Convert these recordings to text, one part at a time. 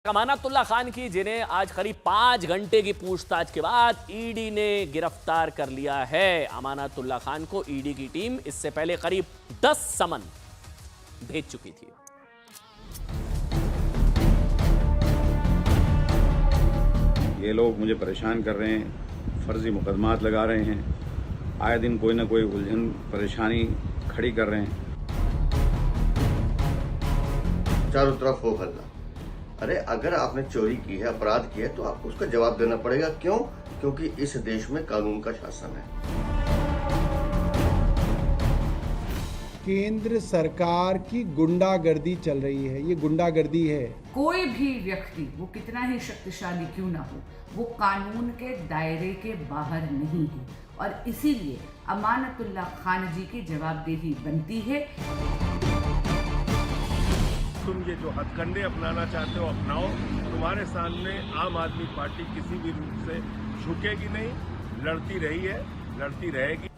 अमानतुल्लाह खान की, जिन्हें आज करीब 5 घंटे की पूछताछ के बाद ईडी ने गिरफ्तार कर लिया है। अमानतुल्लाह खान को ईडी की टीम इससे पहले करीब 10 समन भेज चुकी थी। ये लोग मुझे परेशान कर रहे हैं, फर्जी मुकदमात लगा रहे हैं, आए दिन कोई ना कोई उलझन परेशानी खड़ी कर रहे हैं। चारों तरफ हो हल्ला। अरे अगर आपने चोरी की है, अपराध किया है, तो आपको उसका जवाब देना पड़ेगा। क्यों? क्योंकि इस देश में कानून का शासन है। केंद्र सरकार की गुंडागर्दी चल रही है। ये गुंडागर्दी है। कोई भी व्यक्ति, वो कितना ही शक्तिशाली क्यों ना हो, वो कानून के दायरे के बाहर नहीं है और इसीलिए अमानतुल्लाह खान जी की जवाबदेही बनती है। तुम ये जो हथकंडे अपनाना चाहते हो अपनाओ। तुम्हारे सामने आम आदमी पार्टी किसी भी रूप से झुकेगी नहीं, लड़ती रही है, लड़ती रहेगी।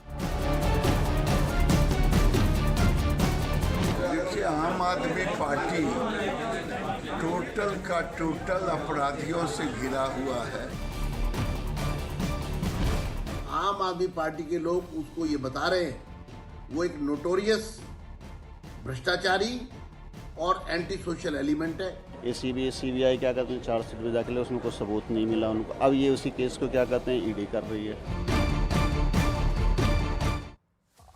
देखिए, आम आदमी पार्टी टोटल का टोटल अपराधियों से घिरा हुआ है। आम आदमी पार्टी के लोग उसको ये बता रहे हैं वो एक नोटोरियस भ्रष्टाचारी और एंटी सोशल एलिमेंट है। सीबीआई क्या कहते हैं, चार्जशीट भेजा के लिए उसमें कोई सबूत नहीं मिला उनको। अब ये उसी केस को क्या कहते हैं, ईडी कर रही है।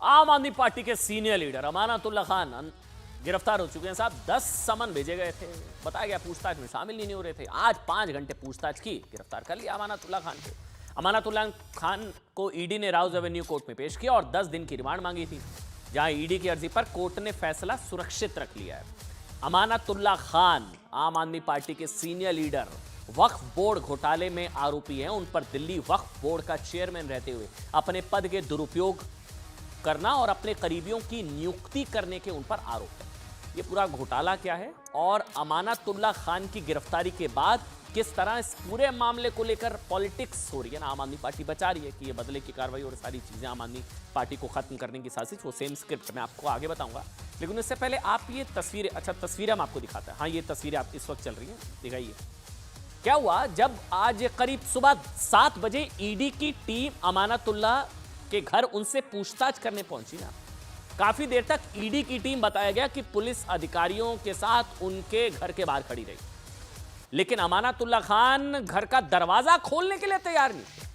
आम आदमी पार्टी के सीनियर लीडर अमानतुल्लाह खान गिरफ्तार हो चुके हैं। साहब 10 समन भेजे गए थे, बताया गया पूछताछ में शामिल ही नहीं हो रहे थे। आज 5 घंटे पूछताछ की, गिरफ्तार कर लिया अमानतुल्लाह खान को। अमानतुल्लाह खान को ईडी ने राउज एवेन्यू कोर्ट में पेश किया और 10 दिन की रिमांड मांगी थी, जहां ईडी की अर्जी पर कोर्ट ने फैसला सुरक्षित रख लिया है। अमानतुल्लाह खान आम आदमी पार्टी के सीनियर लीडर, वक्फ बोर्ड घोटाले में आरोपी हैं। उन पर दिल्ली वक्फ बोर्ड का चेयरमैन रहते हुए अपने पद के दुरुपयोग करना और अपने करीबियों की नियुक्ति करने के उन पर आरोप है। ये पूरा घोटाला क्या है और अमानतुल्लाह खान की गिरफ्तारी के बाद किस तरह इस पूरे मामले को लेकर पॉलिटिक्स हो रही है ना, आम आदमी पार्टी बचा रही है कि ये बदले की कार्रवाई और सारी चीजें आम आदमी पार्टी को खत्म करने की साजिश, वो सेम स्क्रिप्ट मैं आपको आगे बताऊंगा। लेकिन इससे पहले आप ये तस्वीरें, अच्छा तस्वीरें हम आपको दिखाते हैं। हाँ, ये तस्वीरें आप इस वक्त चल रही हैं, दिखाइए क्या हुआ। जब आज करीब सुबह 7 बजे ईडी की टीम अमानतुल्लाह के घर उनसे पूछताछ करने पहुंची ना, काफी देर तक ईडी की टीम, बताया गया कि पुलिस अधिकारियों के साथ उनके घर के बाहर खड़ी रही, लेकिन अमानतुल्लाह खान घर का दरवाजा खोलने के लिए तैयार नहीं थे।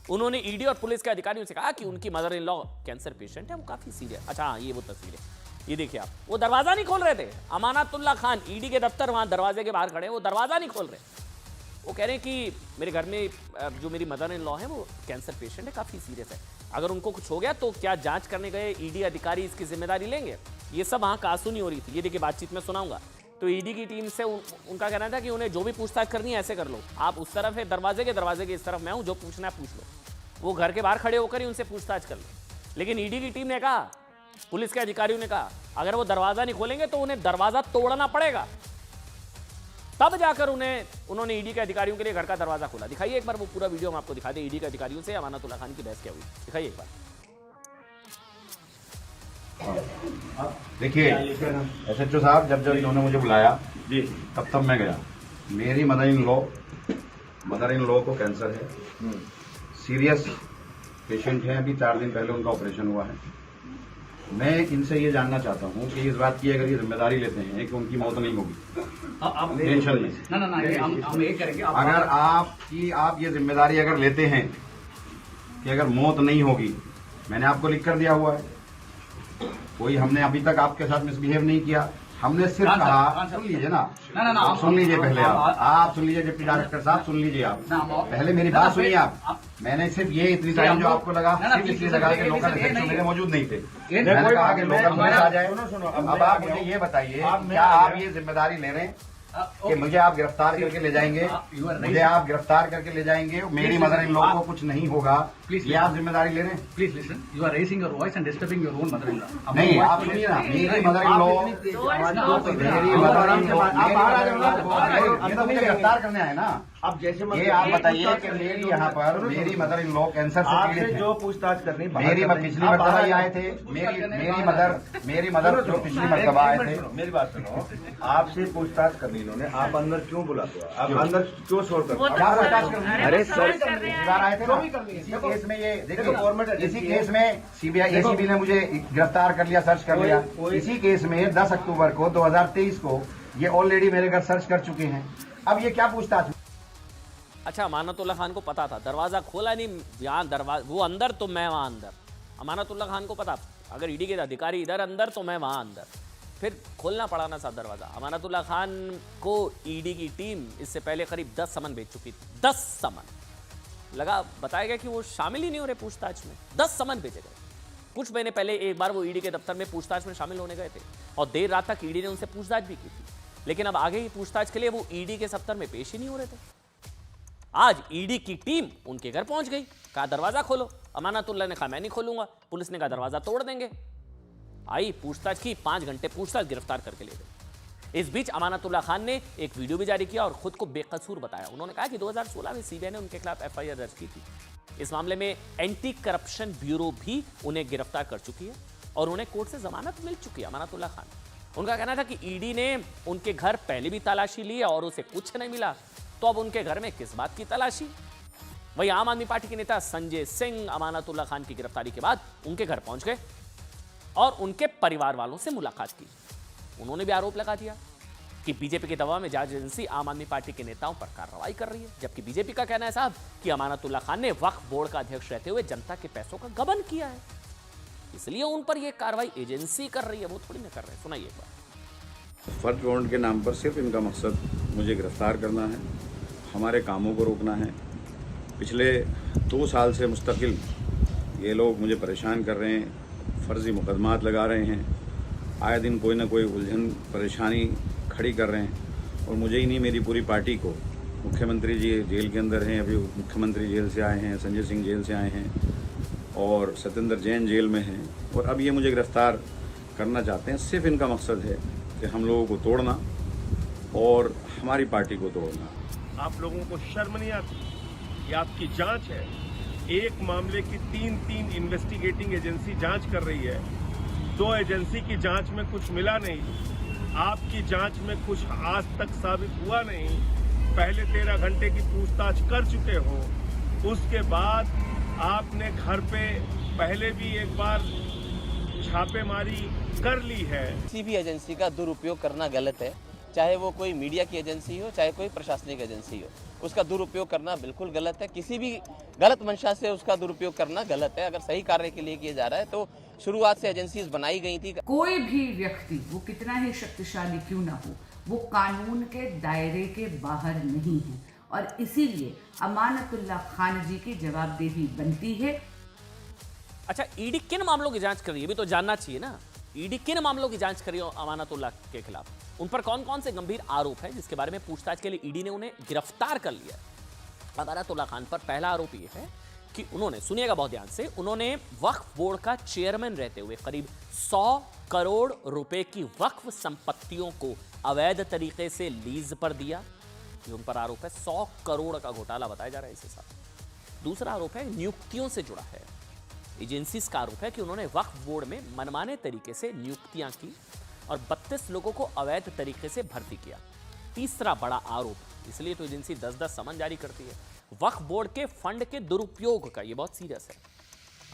उन्होंने ईडी और पुलिस के अधिकारियों से कहा कि उनकी mother in law cancer patient है, वो काफी सीरियस। अच्छा हाँ, ये वो तस्वीर है, ये देखिए आप। वो दरवाजा नहीं खोल रहे थे। अमानतुल्लाह खान ईडी के दफ्तर वहां दरवाजे के बाहर खड़े, वो दरवाजा नहीं खोल रहे। वो कह रहे हैं कि मेरे घर में जो मेरी मदर इन लॉ है वो कैंसर पेशेंट है, काफी सीरियस है। अगर उनको कुछ हो गया तो क्या जांच करने गए ईडी अधिकारी इसकी जिम्मेदारी लेंगे? ये सब वहां कासूनी हो रही थी। ये देखिए, बातचीत में सुनाऊंगा। तो ईडी की टीम से उनका कहना था कि उन्हें जो भी पूछताछ करनी है ऐसे कर लो, आप उस तरफ है दरवाजे के इस तरफ मैं हूं, जो पूछना है पूछ लो। वो घर के बाहर खड़े होकर ही उनसे पूछताछ कर लो। लेकिन ईडी की टीम ने कहा, पुलिस के अधिकारियों ने कहा, अगर वो दरवाजा नहीं खोलेंगे तो उन्हें दरवाजा तोड़ना पड़ेगा। तब जाकर उन्होंने ईडी के अधिकारियों के लिए घर का दरवाजा खोला। दिखाइए एक बार वो पूरा वीडियो हम आपको दिखा दें। ईडी के अधिकारियों से अमानतुल्लाह खान की बहस क्या हुई, दिखाइए एक बार। देखिए एसएचओ साहब, जब इन्होंने मुझे बुलाया जी, तब मैं गया। मेरी मदर इन लॉ को कैंसर है, सीरियस पेशेंट है। अभी 4 दिन पहले उनका ऑपरेशन हुआ है। मैं इनसे ये जानना चाहता हूँ कि इस बात की अगर ये जिम्मेदारी लेते हैं कि उनकी मौत नहीं होगी, टेंशन नहीं, हम ये करेंगे। अगर आप ये जिम्मेदारी अगर लेते हैं कि अगर मौत नहीं होगी, मैंने आपको लिख कर दिया हुआ है, कोई हमने अभी तक आपके साथ मिसबिहेव नहीं किया। हमने सिर्फ कहा, सुन लीजिए ना, आप सुन लीजिए पहले, आप सुन लीजिए डिप्टी डायरेक्टर साहब, सुन लीजिए आप पहले मेरी बात सुनिए आप। मैंने सिर्फ ये इतनी टाइम जो आपको लगा, सिर्फ इसलिए लगा कि लोकल एसएचओ मेरे मौजूद नहीं थे। मैंने कहा कि लोकल पुलिस आ जाए। अब आप मुझे ये बताइए, क्या आप ये जिम्मेदारी ले रहे हैं कि मुझे आप गिरफ्तार करके ले जाएंगे, मेरी मदर इन लॉ को कुछ नहीं होगा, ये आप जिम्मेदारी ले रहे हैं? Please listen, you are raising your voice and disturbing your own mother in law. नहीं, आप सुनिए ना, मेरी मदर इन लॉ, मुझे गिरफ्तार करने आए ना, अब जैसे ये आप बताइए कि मेरी यहाँ पर मेरी मदर इन लॉ कैंसर से पीड़ित है। जो पूछताछ करनी मेरी पिछली मरतबा ये आए थे, मेरी मदर जो पिछली मरतबा आए थे। मेरी बात सुनो, आपसे पूछताछ करनी इन्होंने, आप अंदर क्यों बुलाते हो, आप अंदर क्यों शोर करते हो? अरे सर पिछली बार आए थे ना, इसी केस में ये देखिए, इसी केस में सीबीआई एसीबी ने मुझे गिरफ्तार कर लिया, सर्च कर लिया। इसी केस में 10 अक्टूबर को 2023 को ये ऑलरेडी मेरे घर सर्च कर चुके हैं। अब ये क्या पूछताछ? अच्छा, अमानतुल्ला खान को पता था, दरवाजा खोला नहीं, यहाँ दरवाजा वो अंदर तो मैं वहाँ अंदर। अमानतुल्ला खान को पता, अगर ईडी के अधिकारी इधर अंदर तो मैं वहाँ अंदर, फिर खोलना पड़ा ना साहब दरवाजा। अमानतुल्ला खान को ईडी की टीम इससे पहले करीब 10 समन भेज चुकी थी। 10 समन लगा, बताया गया कि वो शामिल ही नहीं हो रहे पूछताछ में। 10 समन भेजे गए। कुछ महीने पहले एक बार वो ईडी के दफ्तर में पूछताछ में शामिल होने गए थे और देर रात तक ईडी ने उनसे पूछताछ भी की थी, लेकिन अब आगे ही पूछताछ के लिए वो ईडी के दफ्तर में पेश ही नहीं हो रहे थे। आज ईडी की टीम उनके घर पहुंच गई, कहा दरवाजा खोलो। अमानतुल्ला ने कहा मैं नहीं खोलूंगा, पुलिस ने कहा दरवाजा तोड़ देंगे। आई, पूछताछ की, 5 घंटे पूछताछ, गिरफ्तार करके ले गए। इस बीच अमानतुल्ला खान ने एक वीडियो भी जारी किया और खुद को बेकसूर बताया। उन्होंने कहा कि 2016 में सीबीआई ने उनके खिलाफ एफआईआर दर्ज की थी। इस मामले में एंटी करप्शन ब्यूरो भी उन्हें गिरफ्तार कर चुकी है और उन्हें कोर्ट से जमानत मिल चुकी है। अमानतुल्ला खान, उनका कहना था कि ईडी ने उनके घर पहले भी तलाशी ली और उसे कुछ नहीं मिला, तो अब उनके घर में किस बात की तलाशी। वहीं आम आदमी पार्टी के नेता संजय सिंह अमानतुल्ला खान की गिरफ्तारी के बाद उनके घर पहुंच गए और उनके परिवार वालों से मुलाकात की। उन्होंने भी आरोप लगा दिया कि बीजेपी के दबाव में जांच एजेंसी आम आदमी पार्टी के नेताओं पर कार्रवाई कर रही है, जबकि बीजेपी का कहना है साहब कि अमानतुल्ला खान ने वक्फ बोर्ड का अध्यक्ष रहते हुए जनता के पैसों का गबन किया है, इसलिए उन पर यह कार्रवाई एजेंसी कर रही है, वो थोड़ी ना कर रहे हैं। सुनाइए एक बार। फर्ज वारंट के नाम पर सिर्फ इनका मकसद मुझे गिरफ्तार करना है, हमारे कामों को रोकना है। पिछले 2 साल से मुस्तकिल ये लोग मुझे परेशान कर रहे हैं, फर्जी मुकदमात लगा रहे हैं, आए दिन कोई ना कोई उलझन परेशानी खड़ी कर रहे हैं और मुझे ही नहीं, मेरी पूरी पार्टी को। मुख्यमंत्री जी जेल के अंदर हैं, अभी मुख्यमंत्री जेल से आए हैं, संजय सिंह जेल से आए हैं और सत्येंद्र जैन जेल में हैं और अब ये मुझे गिरफ्तार करना चाहते हैं। सिर्फ इनका मकसद है कि हम लोगों को तोड़ना और हमारी पार्टी को तोड़ना। आप लोगों को शर्म नहीं आती? ये आपकी जांच है। एक मामले की 3 इन्वेस्टिगेटिंग एजेंसी जांच कर रही है। 2 एजेंसी की जांच में कुछ मिला नहीं, आपकी जांच में कुछ आज तक साबित हुआ नहीं। पहले 13 घंटे की पूछताछ कर चुके हो, उसके बाद आपने घर पे पहले भी एक बार छापेमारी कर ली है। किसी भी एजेंसी का दुरुपयोग करना गलत है, चाहे वो कोई मीडिया की एजेंसी हो, चाहे कोई प्रशासनिक एजेंसी हो। उसका दुरुपयोग करना बिल्कुल गलत है, किसी भी गलत मंशा से उसका दुरुपयोग करना गलत है। अगर सही कार्य के लिए किया जा रहा है तो शुरुआत से एजेंसीज बनाई गई थी। कोई भी व्यक्ति, वो कितना ही शक्तिशाली क्यों ना हो, वो कानून के दायरे के बाहर नहीं है और इसीलिए अमानतुल्ला खान जी की जवाबदेही बनती है। अच्छा, ईडी किन मामलों की जांच कर रही है, भी तो जानना चाहिए ना। ईडी किन मामलों की जांच कर रही है अमानतुल्ला के खिलाफ, उन पर कौन कौन से गंभीर आरोप हैं जिसके बारे में पूछताछ के लिए ईडी ने उन्हें गिरफ्तार कर लिया। अमानतुल्ला खान पर पहला आरोप यह है कि उन्होंने, सुनिएगा बहुत ध्यान से, उन्होंने वक्फ बोर्ड का चेयरमैन रहते हुए करीब 100 करोड़ रुपए की वक्फ संपत्तियों को अवैध तरीके से लीज पर दिया। ये उन पर आरोप है। 100 करोड़ का घोटाला बताया जा रहा है इसके साथ। दूसरा आरोप है नियुक्तियों से जुड़ा है। एजेंसीज का आरोप है कि उन्होंने वक्फ बोर्ड में मनमाने तरीके से नियुक्तियां की और 32 लोगों को अवैध तरीके से भर्ती किया। तीसरा बड़ा आरोप, इसलिए तो एजेंसी 10-10 समन जारी करती है, वक्फ बोर्ड के फंड के दुरुपयोग का। यह बहुत सीरियस है।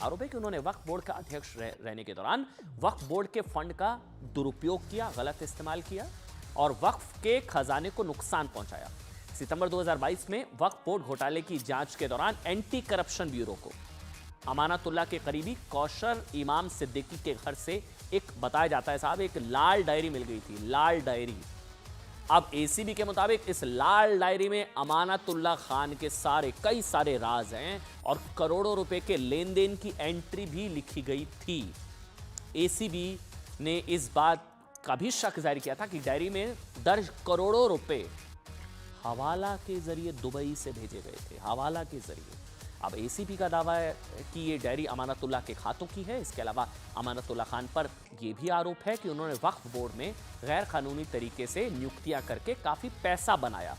आरोप है कि उन्होंने वक्फ बोर्ड का अध्यक्ष रहने के दौरान वक्फ बोर्ड के फंड का दुरुपयोग किया, गलत इस्तेमाल किया और वक्फ के खजाने को नुकसान पहुंचाया। सितंबर 2022 में वक्फ बोर्ड घोटाले की जांच के दौरान एंटी करप्शन ब्यूरो को अमानतुल्ला के करीबी कौशर इमाम सिद्दीकी के घर से एक, बताया जाता है साहब, एक लाल डायरी मिल गई थी। लाल डायरी। अब एसीबी के मुताबिक इस लाल डायरी में अमानतुल्ला खान के कई सारे राज हैं और करोड़ों रुपए के लेन देन की एंट्री भी लिखी गई थी। एसीबी ने इस बात का भी शक जाहिर किया था कि डायरी में दर्ज करोड़ों रुपए हवाला के जरिए दुबई से भेजे गए थे। हवाला के जरिए। अब एसीबी का दावा है कि ये डायरी अमानतुल्ला के खातों की है। इसके अलावा अमानतुल्ला खान पर यह भी आरोप है कि उन्होंने वक्फ बोर्ड में गैर कानूनी तरीके से नियुक्तियां करके काफी पैसा बनाया।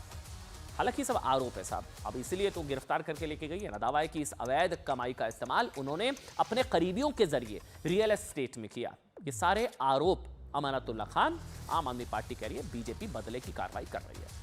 हालांकि सब आरोप है साहब, अब इसलिए तो गिरफ्तार करके लेके गई है ना। दावा है कि इस अवैध कमाई का इस्तेमाल उन्होंने अपने करीबियों के जरिए रियल एस्टेट में किया। ये सारे आरोप अमानतुल्लाह खान, आम आदमी पार्टी कह रही है बीजेपी बदले की कार्रवाई कर रही है।